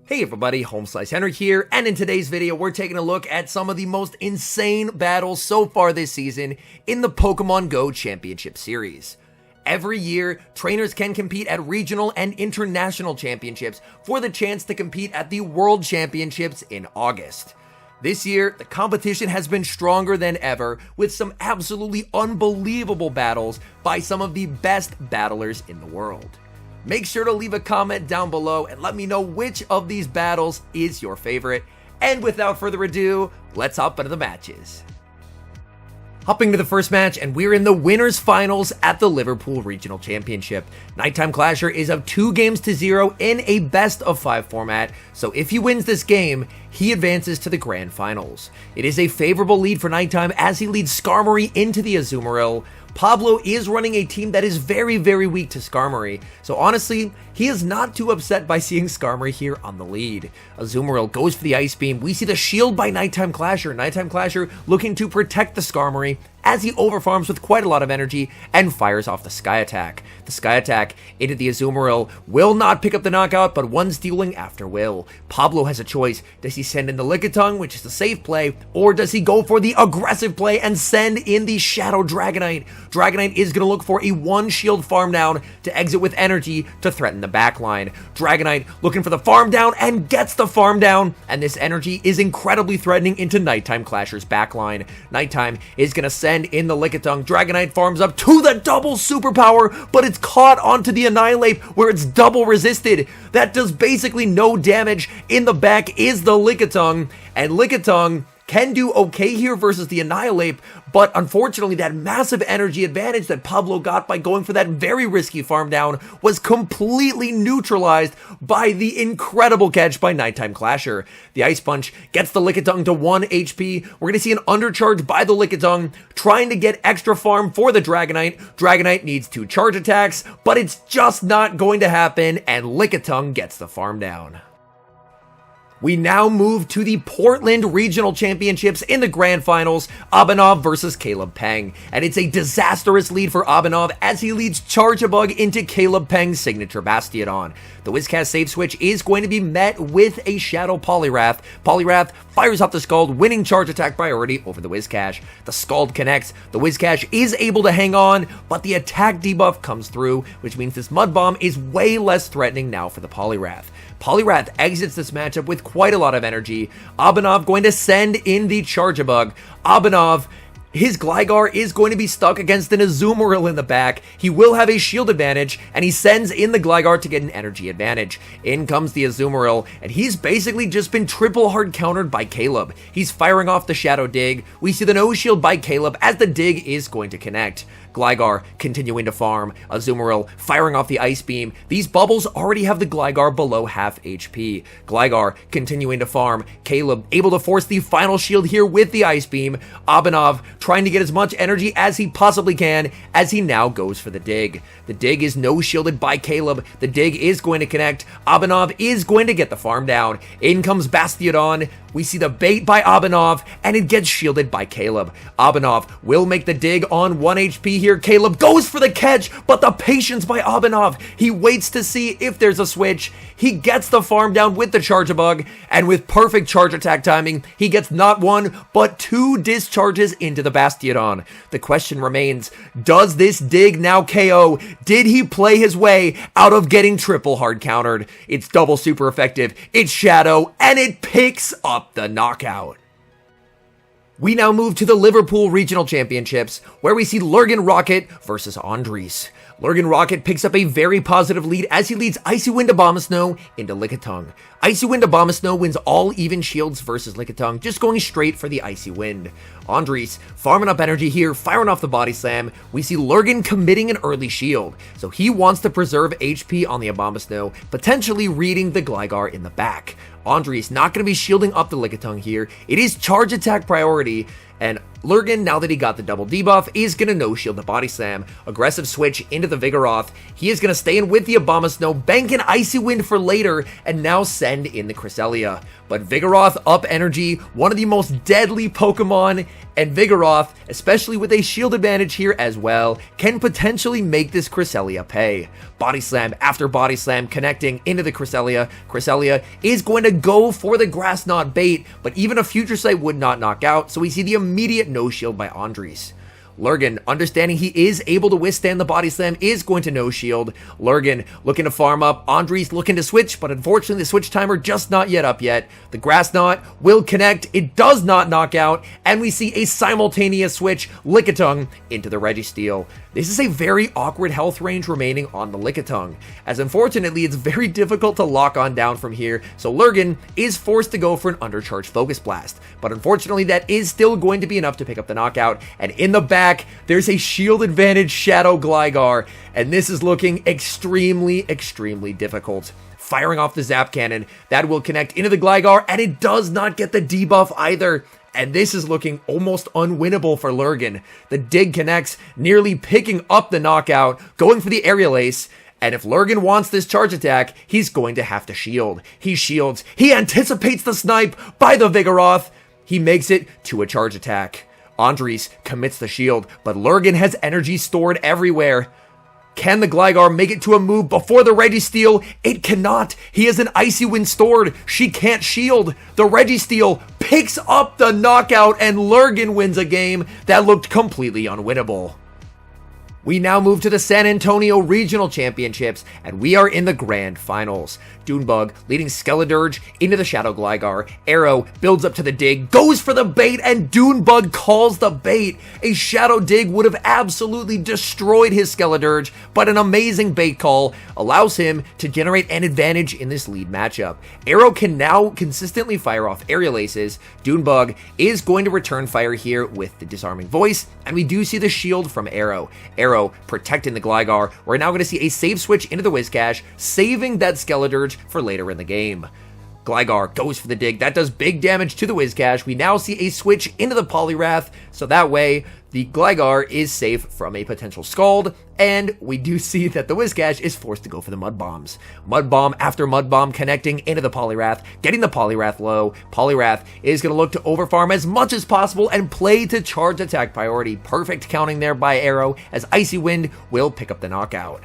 Hey everybody, HomeSliceHenry here, and in today's video we're taking a look at some of the most insane battles so far this season in the Pokemon Go Championship Series. Every year, trainers can compete at regional and international championships for the chance to compete at the World Championships in August. This year, the competition has been stronger than ever, with some absolutely unbelievable battles by some of the best battlers in the world. Make sure to leave a comment down below and let me know which of these battles is your favorite. And without further ado, let's hop into the matches. Hopping to the first match, and we're in the winners finals at the Liverpool Regional Championship. Nighttime Clasher is up 2-0 in a best of 5 format, so if he wins this game, he advances to the grand finals. It is a favorable lead for Nighttime as he leads Skarmory into the Azumarill. Pablo is running a team that is very weak to Skarmory, so honestly, he is not too upset by seeing Skarmory here on the lead. Azumarill goes for the Ice Beam. We see the shield by Nighttime Clasher. Nighttime Clasher looking to protect the Skarmory as he overfarms with quite a lot of energy and fires off the Sky Attack. The Sky Attack into the Azumarill will not pick up the knockout, but one stealing after will. Pablo has a choice. Does he send in the Lickitung, which is the safe play, or does he go for the aggressive play and send in the Shadow Dragonite? Dragonite is going to look for a 1-shield farm down to exit with energy to threaten the backline. Dragonite looking for the farm down and gets the farm down, and this energy is incredibly threatening into Nighttime Clasher's backline. Nighttime is going to send in the Lickitung. Dragonite farms up to the double superpower, but it's caught onto the Annihilate where it's double resisted. That does basically no damage. In the back is the Lickitung, and Lickitung can do okay here versus the Annihilate, but unfortunately that massive energy advantage that Pablo got by going for that very risky farm down was completely neutralized by the incredible catch by Nighttime Clasher. The Ice Punch gets the Lickitung to 1 HP. We're going to see an undercharge by the Lickitung, trying to get extra farm for the Dragonite. Dragonite needs 2 charge attacks, but it's just not going to happen, and Lickitung gets the farm down. We now move to the Portland Regional Championships in the Grand Finals, Abanov versus Caleb Peng. And it's a disastrous lead for Abanov as he leads Charjabug into Caleb Peng's signature Bastiodon. The Whiscash save switch is going to be met with a Shadow Poliwrath. Poliwrath fires off the Scald, winning charge attack priority over the Whiscash. The Scald connects, the Whiscash is able to hang on, but the attack debuff comes through, which means this Mud Bomb is way less threatening now for the Poliwrath. Poliwrath exits this matchup with quite a lot of energy. Abanov going to send in the Charjabug. Abanov, his Gligar is going to be stuck against an Azumarill in the back. He will have a shield advantage, and he sends in the Gligar to get an energy advantage. In comes the Azumarill, and he's basically just been triple hard countered by Caleb. He's firing off the Shadow Dig. We see the no shield by Caleb as the Dig is going to connect. Gligar continuing to farm. Azumarill firing off the Ice Beam. These bubbles already have the Gligar below half HP. Gligar continuing to farm. Caleb able to force the final shield here with the Ice Beam. Abanov trying to get as much energy as he possibly can as he now goes for the Dig. The Dig is no shielded by Caleb. The Dig is going to connect. Abanov is going to get the farm down. In comes Bastiodon. We see the bait by Abanov, and it gets shielded by Caleb. Abanov will make the Dig on 1 HP here. Caleb goes for the catch, but the patience by Abanov. He waits to see if there's a switch. He gets the farm down with the Charjabug, and with perfect charge attack timing, he gets not 1, but 2 discharges into the Bastiodon. The question remains, does this Dig now KO? Did he play his way out of getting triple hard countered? It's double super effective, it's Shadow, and it picks up the knockout. We now move to the Liverpool Regional Championships, where we see Lurgan Rocket versus Andres. Lurgan Rocket picks up a very positive lead as he leads Icy Wind Abomasnow into Lickitung. Icy Wind Abomasnow wins all even shields versus Lickitung, just going straight for the Icy Wind. Andres farming up energy here, firing off the Body Slam. We see Lurgan committing an early shield, so he wants to preserve HP on the Abomasnow, potentially reading the Gligar in the back. Andres not going to be shielding up the Lickitung here. It is charge attack priority, and Lurgan, now that he got the double debuff, is going to no-shield the Body Slam. Aggressive switch into the Vigoroth. He is going to stay in with the Abomasnow, bank an Icy Wind for later, and now send in the Cresselia. But Vigoroth up energy, one of the most deadly Pokemon, and Vigoroth, especially with a shield advantage here as well, can potentially make this Cresselia pay. Body slam after body slam connecting into the Cresselia. Cresselia is going to go for the Grass Knot bait, but even a Future Sight would not knock out, so we see the immediate no shield by Andres. Lurgan, understanding he is able to withstand the body slam, is going to no shield. Lurgan looking to farm up. Andres looking to switch, but unfortunately the switch timer just not yet up yet. The Grass Knot will connect. It does not knock out, and we see a simultaneous switch, Lickitung into the Registeel. This is a very awkward health range remaining on the Lickitung, as unfortunately it's very difficult to lock on down from here, so Lurgan is forced to go for an undercharged Focus Blast. But unfortunately that is still going to be enough to pick up the knockout, and in the back there's a shield advantage Shadow Gligar, and this is looking extremely difficult. Firing off the Zap Cannon, that will connect into the Gligar, and it does not get the debuff either. And this is looking almost unwinnable for Lurgan. The dig connects, nearly picking up the knockout, going for the Aerial Ace. And if Lurgan wants this charge attack, he's going to have to shield. He shields. He anticipates the snipe by the Vigoroth. He makes it to a charge attack. Andres commits the shield, but Lurgan has energy stored everywhere. Can the Gligar make it to a move before the Registeel? It cannot. He has an Icy Wind stored. She can't shield. The Registeel picks up the knockout, and Lurgan wins a game that looked completely unwinnable. We now move to the San Antonio Regional Championships, and we are in the Grand Finals. Dunebug leading Skeledirge into the Shadow Gligar. Arrow builds up to the dig, goes for the bait, and Dunebug calls the bait. A Shadow Dig would have absolutely destroyed his Skeledirge, but an amazing bait call allows him to generate an advantage in this lead matchup. Arrow can now consistently fire off Aerial Aces. Dunebug is going to return fire here with the Disarming Voice, and we do see the shield from Arrow. Arrow protecting the Gligar. We're now going to see a save switch into the Whiscash, saving that Skeledirge for later in the game. Gligar goes for the dig. That does big damage to the Whiscash. We now see a switch into the Poliwrath, so that way the Gligar is safe from a potential Scald, and we do see that the Whiscash is forced to go for the Mud Bombs. Mud Bomb after Mud Bomb connecting into the Poliwrath, getting the Poliwrath low. Poliwrath is going to look to overfarm as much as possible and play to charge attack priority. Perfect counting there by Arrow, as Icy Wind will pick up the knockout.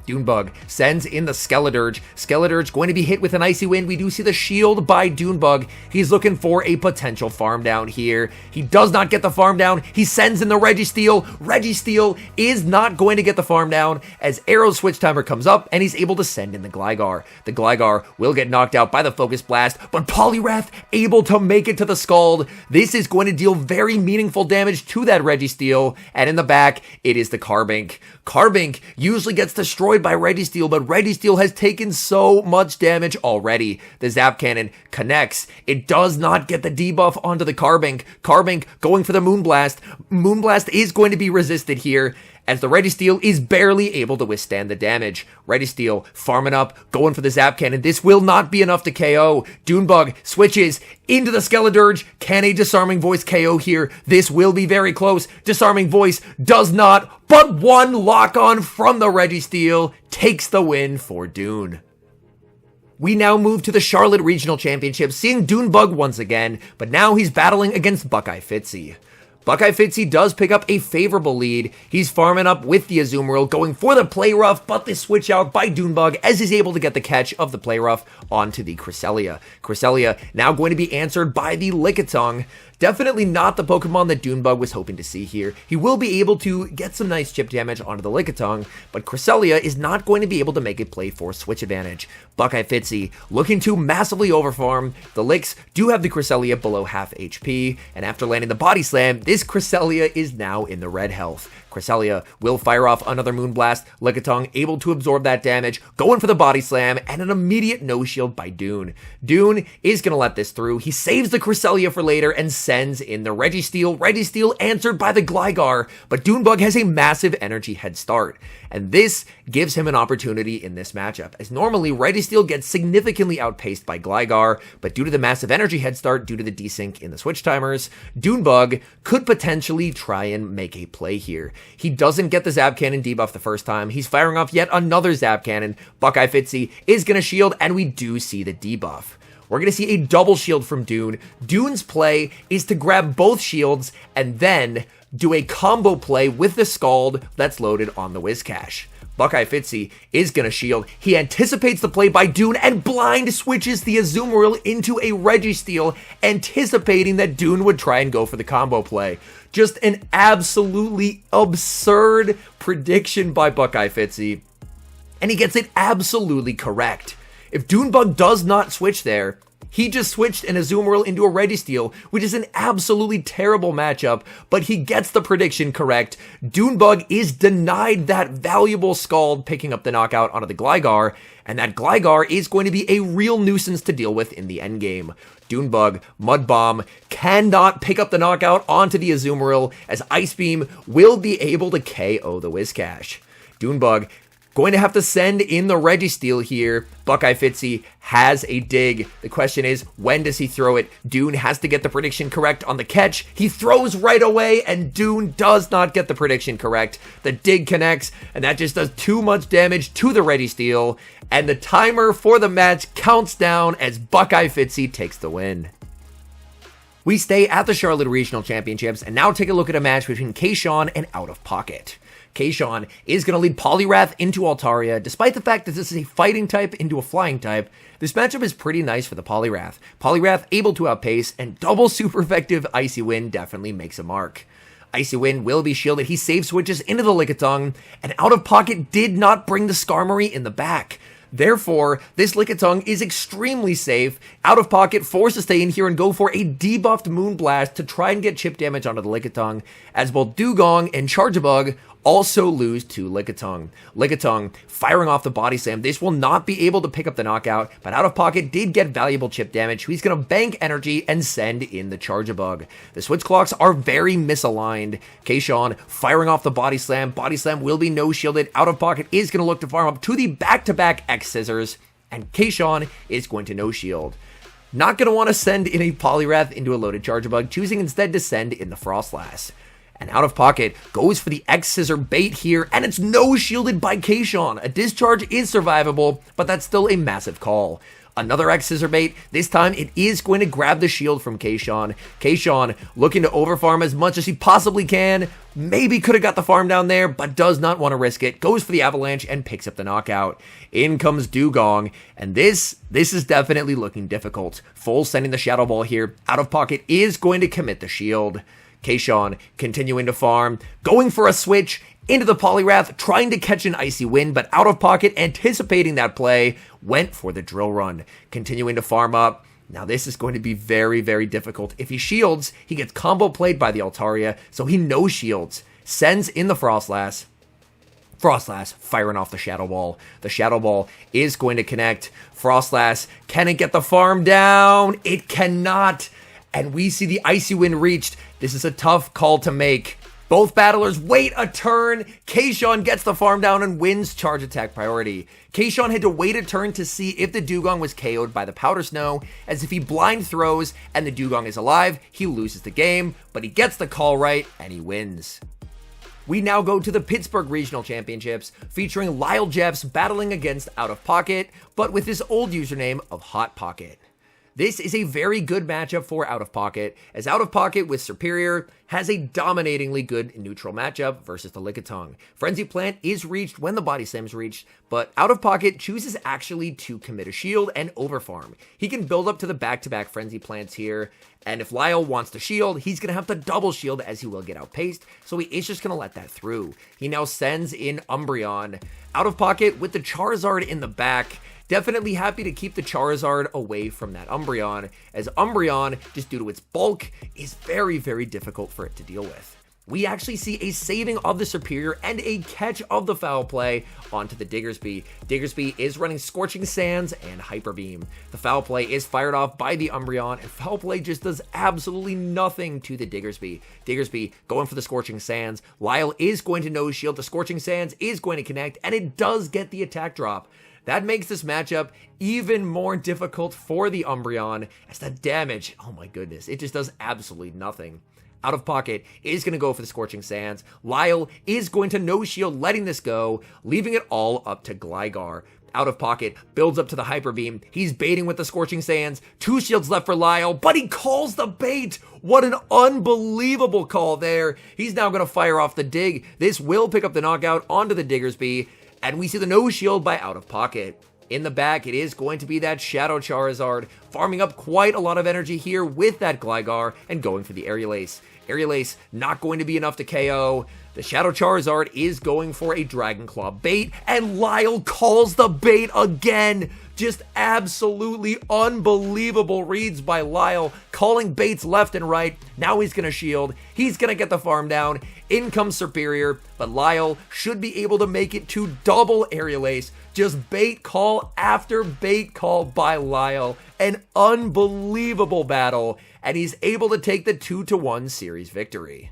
Dunebug sends in the Skeledirge. Skeledirge going to be hit with an Icy Wind. We do see the shield by Dunebug. He's looking for a potential farm down here. He does not get the farm down. He sends in the Registeel. Registeel is not going to get the farm down as Arrow's switch timer comes up and he's able to send in the Gligar. The Gligar will get knocked out by the Focus Blast, but Poliwrath able to make it to the Scald. This is going to deal very meaningful damage to that Registeel, and in the back, it is the Carbink. Carbink usually gets destroyed by Registeel, but Registeel has taken so much damage already. The Zap Cannon connects. It does not get the debuff onto the Carbink. Carbink going for the Moonblast. Moonblast is going to be resisted here, as the Registeel is barely able to withstand the damage. Registeel farming up, going for the Zap Cannon. This will not be enough to KO. Dunebug switches into the Skeledirge. Can a Disarming Voice KO here? This will be very close. Disarming Voice does not, but one lock-on from the Registeel takes the win for Dune. We now move to the Charlotte Regional Championship, seeing Dunebug once again, but now he's battling against Buckeye Fitzy. Buckeye Fitzy does pick up a favorable lead. He's farming up with the Azumarill, going for the Play Rough, but the switch out by Dunebug as he's able to get the catch of the Play Rough onto the Cresselia. Cresselia now going to be answered by the Lickitung. Definitely not the Pokemon that Dunebug was hoping to see here. He will be able to get some nice chip damage onto the Lickitung, but Cresselia is not going to be able to make a play for switch advantage. Buckeye Fitzy looking to massively overfarm. The Licks do have the Cresselia below half HP, and after landing the Body Slam, this Cresselia is now in the red health. Cresselia will fire off another Moonblast. Lickitung able to absorb that damage, going for the Body Slam, and an immediate no-shield by Dune. Dune is going to let this through. He saves the Cresselia for later and sends in the Registeel. Registeel answered by the Gligar, but Dunebug has a massive energy head start, and this gives him an opportunity in this matchup, as normally Registeel gets significantly outpaced by Gligar, but due to the massive energy head start, due to the desync in the switch timers, Dunebug could potentially try and make a play here. He doesn't get the Zap Cannon debuff the first time. He's firing off yet another Zap Cannon. Buckeye Fitzy is going to shield, and we do see the debuff. We're going to see a double shield from Dune. Dune's play is to grab both shields and then do a combo play with the Scald that's loaded on the Whiscash. Buckeye Fitzy is going to shield. He anticipates the play by Dune and blind switches the Azumarill into a Registeel, anticipating that Dune would try and go for the combo play. Just an absolutely absurd prediction by Buckeye Fitzy, and he gets it absolutely correct. If Dunebug does not switch there, he just switched an Azumarill into a Registeel, which is an absolutely terrible matchup, but he gets the prediction correct. Dunebug is denied that valuable Scald, picking up the knockout onto the Gligar, and that Gligar is going to be a real nuisance to deal with in the endgame. Dunebug, Mud Bomb, cannot pick up the knockout onto the Azumarill, as Ice Beam will be able to KO the Whiscash. Dunebug going to have to send in the Registeel here. Buckeye Fitzy has a dig. The question is, when does he throw it? Dune has to get the prediction correct on the catch. He throws right away, and Dune does not get the prediction correct. The dig connects, and that just does too much damage to the Registeel, and the timer for the match counts down as Buckeye Fitzy takes the win. We stay at the Charlotte Regional Championships, and now take a look at a match between Kayshawn and Out of Pocket. Kayshawn is going to lead Poliwrath into Altaria. Despite the fact that this is a fighting type into a flying type, this matchup is pretty nice for the Poliwrath. Poliwrath able to outpace, and double super effective Icy Wind definitely makes a mark. Icy Wind will be shielded. He save switches into the Lickitung, and Out of Pocket did not bring the Skarmory in the back. Therefore, this Lickitung is extremely safe. Out of Pocket forced to stay in here and go for a debuffed Moonblast to try and get chip damage onto the Lickitung, as both Dugong and Charjabug also lose to Lickitung. Lickitung firing off the Body Slam. This will not be able to pick up the knockout, but Out of Pocket did get valuable chip damage. He's going to bank energy and send in the Charjabug. The switch clocks are very misaligned. Kayshawn firing off the Body Slam. Body Slam will be no shielded. Out of Pocket is going to look to farm up to the back-to-back X Scissors, and Kayshawn is going to no shield. Not going to want to send in a Poliwrath into a loaded Charjabug, choosing instead to send in the Frostlass. And Out of Pocket goes for the X-Scissor bait here, and it's no-shielded by Kayshawn. A discharge is survivable, but that's still a massive call. Another X-Scissor bait. This time, it is going to grab the shield from Kayshawn. Kayshawn looking to overfarm as much as he possibly can. Maybe could have got the farm down there, but does not want to risk it. Goes for the Avalanche and picks up the knockout. In comes Dugong, and this is definitely looking difficult. Full sending the Shadow Ball here. Out of Pocket is going to commit the shield. Kayshawn continuing to farm, going for a switch into the Poliwrath, trying to catch an Icy Wind, but Out of Pocket, anticipating that play, went for the Drill Run, continuing to farm up. Now this is going to be very, very difficult. If he shields, he gets combo played by the Altaria, so he no shields, sends in the Frostlass. Frostlass firing off the Shadow Ball. The Shadow Ball is going to connect. Frostlass, can it get the farm down? It cannot. And we see the Icy Wind reached. This is a tough call to make. Both battlers wait a turn. Kayshawn gets the farm down and wins charge attack priority. Kayshawn had to wait a turn to see if the Dugong was KO'd by the Powder Snow, as if he blind throws and the Dugong is alive, he loses the game, but he gets the call right and he wins. We now go to the Pittsburgh Regional Championships, featuring Lyle Jeffs battling against Out of Pocket, but with his old username of Hot Pocket. This is a very good matchup for Out of Pocket, as Out of Pocket with Superior has a dominatingly good neutral matchup versus the Lickitung. Frenzy Plant is reached when the Body Slam is reached, but Out of Pocket chooses actually to commit a shield and overfarm. He can build up to the back-to-back Frenzy Plants here, and if Lyle wants to shield, he's going to have to double shield as he will get outpaced, so he is just going to let that through. He now sends in Umbreon. Out of Pocket with the Charizard in the back. Definitely happy to keep the Charizard away from that Umbreon, as Umbreon, just due to its bulk, is very, very difficult for it to deal with. We actually see a saving of the Superior and a catch of the Foul Play onto the Diggersby. Diggersby is running Scorching Sands and Hyper Beam. The Foul Play is fired off by the Umbreon, and Foul Play just does absolutely nothing to the Diggersby. Diggersby going for the Scorching Sands. Lyle is going to no shield. The Scorching Sands is going to connect, and it does get the attack drop. That makes this matchup even more difficult for the Umbreon, as the damage, oh my goodness, it just does absolutely nothing. Out of Pocket is going to go for the Scorching Sands. Lyle is going to no shield, letting this go, leaving it all up to Gligar. Out of Pocket builds up to the Hyper Beam. He's baiting with the Scorching Sands. 2 shields left for Lyle, but he calls the bait. What an unbelievable call there. He's now going to fire off the dig. This will pick up the knockout onto the Diggersby, And we see the no shield by out of pocket. In the back, it is going to be that Shadow Charizard, farming up quite a lot of energy here with that Gligar and going for the Aerial Ace. Aerial Ace not going to be enough to KO. The Shadow Charizard is going for a Dragon Claw bait, and Lyle calls the bait again. Just absolutely unbelievable reads by Lyle, calling baits left and right. Now he's going to shield. He's going to get the farm down. In comes Superior, but Lyle should be able to make it to double Aerial Ace. Just bait call after bait call by Lyle. An unbelievable battle, and he's able to take the 2-1 series victory.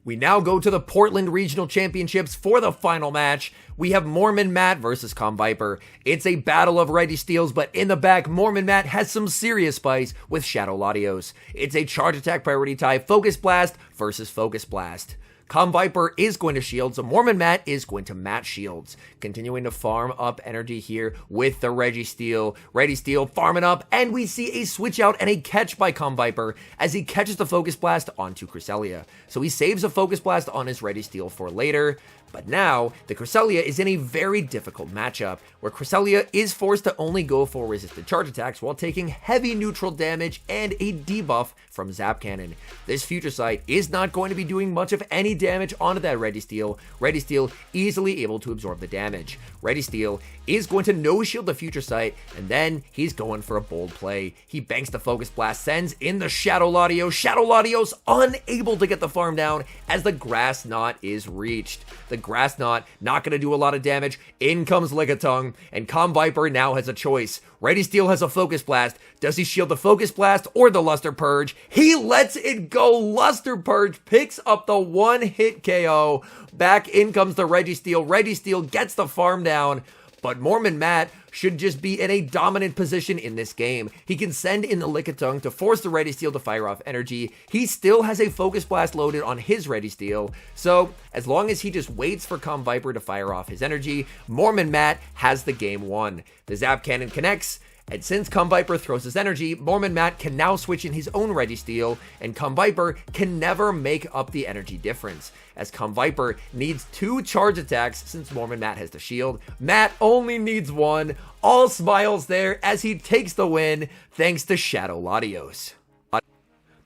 We now go to the Portland Regional Championships for the final match. We have Mormon Matt versus Calm Viper. It's a battle of Registeels, but in the back, Mormon Matt has some serious spice with Shadow Latios. It's a charge attack priority tie, Focus Blast versus Focus Blast. Calm Viper is going to shield, so Mormon Matt is going to match shields. Continuing to farm up energy here with the Registeel. Registeel farming up, and we see a switch out and a catch by Calm Viper as he catches the Focus Blast onto Cresselia. So he saves a Focus Blast on his Registeel for later. But now, the Cresselia is in a very difficult matchup, where Cresselia is forced to only go for resisted charge attacks while taking heavy neutral damage and a debuff from Zap Cannon. This Future Sight is not going to be doing much of any damage onto that Registeel. Registeel easily able to absorb the damage. Registeel is going to no-shield the Future Sight, and then he's going for a bold play. He banks the Focus Blast, sends in the Shadow Latios. Shadow Latios unable to get the farm down as the Grass Knot is reached. The Grass Knot not going to do a lot of damage. In comes Lickitung, and Calm Viper now has a choice. Registeel has a Focus Blast. Does he shield the Focus Blast or the Luster Purge? He lets it go. Luster Purge picks up the one-hit KO. Back in comes the Registeel. Registeel gets the farm down, but Mormon Matt should just be in a dominant position in this game. He can send in the Lickitung to force the Registeel to fire off energy. He still has a Focus Blast loaded on his Registeel, so as long as he just waits for Calm Viper to fire off his energy, Mormon Matt has the game won. The Zap Cannon connects, and since Calm Viper throws his energy, Mormon Matt can now switch in his own Registeel, and Calm Viper can never make up the energy difference, as Calm Viper needs 2 charge attacks since Mormon Matt has the shield. Matt only needs 1. All smiles there as he takes the win thanks to Shadow Latios.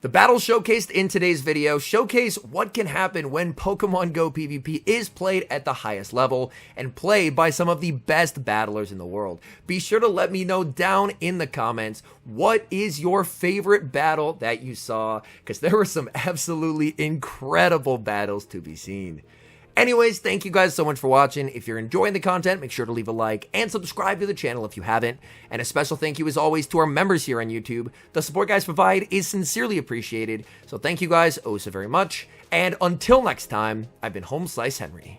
The battles showcased in today's video showcase what can happen when Pokemon Go PvP is played at the highest level and played by some of the best battlers in the world. Be sure to let me know down in the comments what is your favorite battle that you saw, because there were some absolutely incredible battles to be seen. Anyways, thank you guys so much for watching. If you're enjoying the content, make sure to leave a like and subscribe to the channel if you haven't. And a special thank you as always to our members here on YouTube. The support guys provide is sincerely appreciated. So thank you guys oh so very much. And until next time, I've been HomeSliceHenry.